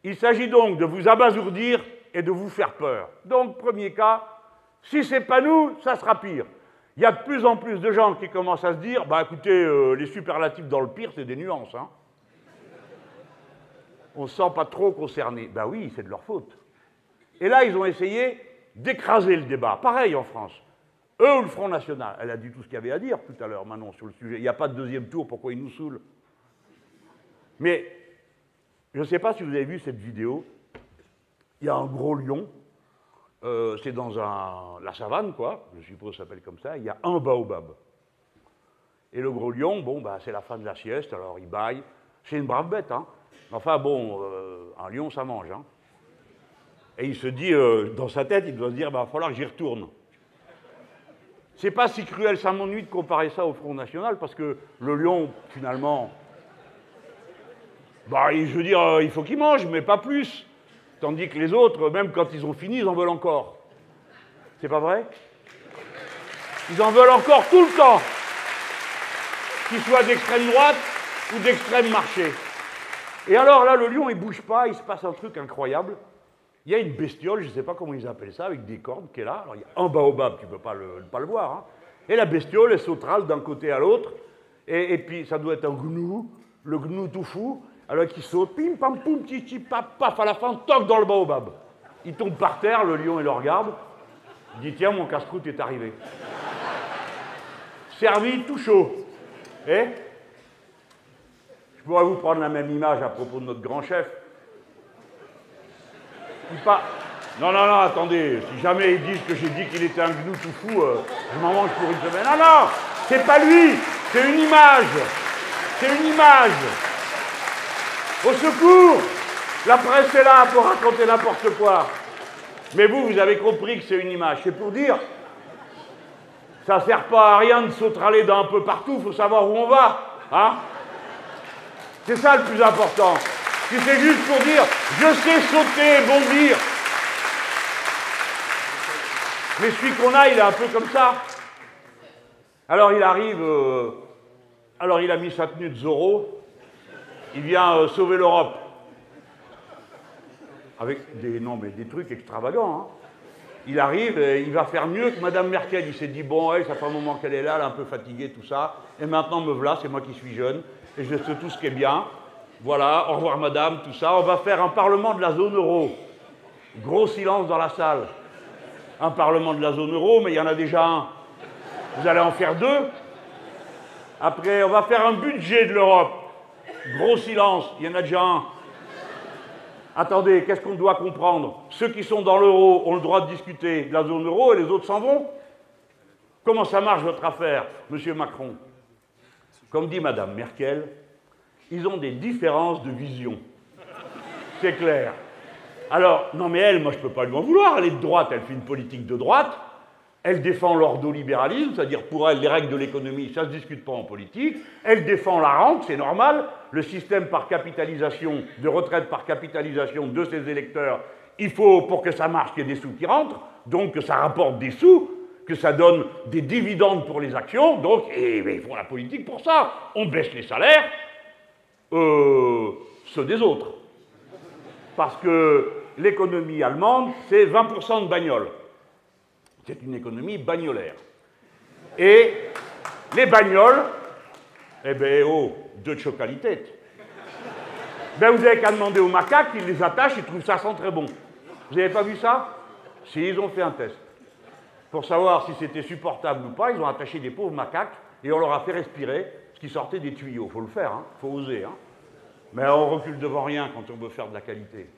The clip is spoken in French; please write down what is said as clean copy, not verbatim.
Il s'agit donc de vous abasourdir et de vous faire peur. Donc, premier cas, si ce n'est pas nous, ça sera pire. Il y a de plus en plus de gens qui commencent à se dire, bah écoutez, les superlatifs dans le pire, c'est des nuances. Hein. On ne se sent pas trop concerné. Ben oui, c'est de leur faute. Et là, ils ont essayé d'écraser le débat. Pareil en France. Eux ou le Front National. Elle a dit tout ce qu'il y avait à dire tout à l'heure, Manon, sur le sujet. Il n'y a pas de deuxième tour, pourquoi ils nous saoulent? Mais je ne sais pas si vous avez vu cette vidéo. Il y a un gros lion. C'est dans la savane, quoi. Je suppose que ça s'appelle comme ça. Il y a un baobab. Et le gros lion, bon, bah, c'est la fin de la sieste, alors il bâille. C'est une brave bête, hein. Enfin, bon, un lion, ça mange, hein. Et il se dit, dans sa tête, il doit se dire, bah, il va falloir que j'y retourne. C'est pas si cruel, ça m'ennuie de comparer ça au Front National, parce que le lion, finalement, bah, je veux dire, il faut qu'il mange, mais pas plus. Tandis que les autres, même quand ils ont fini, ils en veulent encore. C'est pas vrai? Ils en veulent encore tout le temps. Qu'ils soient d'extrême droite ou d'extrême marché. Et alors là, le lion, il bouge pas, il se passe un truc incroyable. Il y a une bestiole, je ne sais pas comment ils appellent ça, avec des cordes qui est là. Alors il y a un baobab, tu ne peux pas le voir. Hein. Et la bestiole, elle sauterelle d'un côté à l'autre. Et puis ça doit être un gnou, le gnou tout fou. Alors qui saute, pim, pam, poum, titi, paf, paf, à la fin, toc dans le baobab. Il tombe par terre, le lion, il le regarde. Il dit, tiens, mon casse-croûte est arrivé. Servi tout chaud. Et je pourrais vous prendre la même image à propos de notre grand chef. Non, non, non, attendez, si jamais ils disent que j'ai dit qu'il était un gnou tout fou, je m'en mange pour une semaine. Non, non, c'est pas lui, c'est une image. C'est une image. Au secours! La presse est là pour raconter n'importe quoi. Mais vous avez compris que c'est une image. C'est pour dire, ça ne sert pas à rien de sautraler d'un peu partout, il faut savoir où on va. Hein? C'est ça le plus important. Si c'est juste pour dire, je sais sauter, bondir. Mais celui qu'on a, il est un peu comme ça. Alors il arrive, alors il a mis sa tenue de Zorro. Il vient sauver l'Europe. Avec des trucs extravagants. Hein. Il arrive, et il va faire mieux que Mme Merkel. Il s'est dit, bon, ça fait un moment qu'elle est là, elle est un peu fatiguée, tout ça. Et maintenant, me voilà, c'est moi qui suis jeune. Et je sais tout ce qui est bien. Voilà, au revoir madame, tout ça. On va faire un parlement de la zone euro. Gros silence dans la salle. Un parlement de la zone euro, mais il y en a déjà un. Vous allez en faire deux. Après, on va faire un budget de l'Europe. Gros silence, il y en a déjà un. Attendez, qu'est-ce qu'on doit comprendre? Ceux qui sont dans l'euro ont le droit de discuter de la zone euro et les autres s'en vont? Comment ça marche votre affaire, monsieur Macron? Comme dit madame Merkel, ils ont des différences de vision. C'est clair. Alors, non mais elle, moi je ne peux pas lui en vouloir, elle est de droite, elle fait une politique de droite. Elle défend l'ordolibéralisme, c'est-à-dire pour elle, les règles de l'économie, ça ne se discute pas en politique. Elle défend la rente, c'est normal. Le système par capitalisation, de retraite par capitalisation de ses électeurs, il faut, pour que ça marche, qu'il y ait des sous qui rentrent, donc que ça rapporte des sous, que ça donne des dividendes pour les actions, donc, et ils font la politique pour ça. On baisse les salaires, ceux des autres. Parce que l'économie allemande, c'est 20% de bagnoles. C'est une économie bagnolaire. Et les bagnoles, eh ben, oh, de chocalité. Ben, vous n'avez qu'à demander aux macaques, ils les attachent, ils trouvent ça sent très bon. Vous n'avez pas vu ça? Si, ils ont fait un test. Pour savoir si c'était supportable ou pas, ils ont attaché des pauvres macaques et on leur a fait respirer ce qui sortait des tuyaux. Il faut le faire, il faut oser. Hein. Mais on recule devant rien quand on veut faire de la qualité.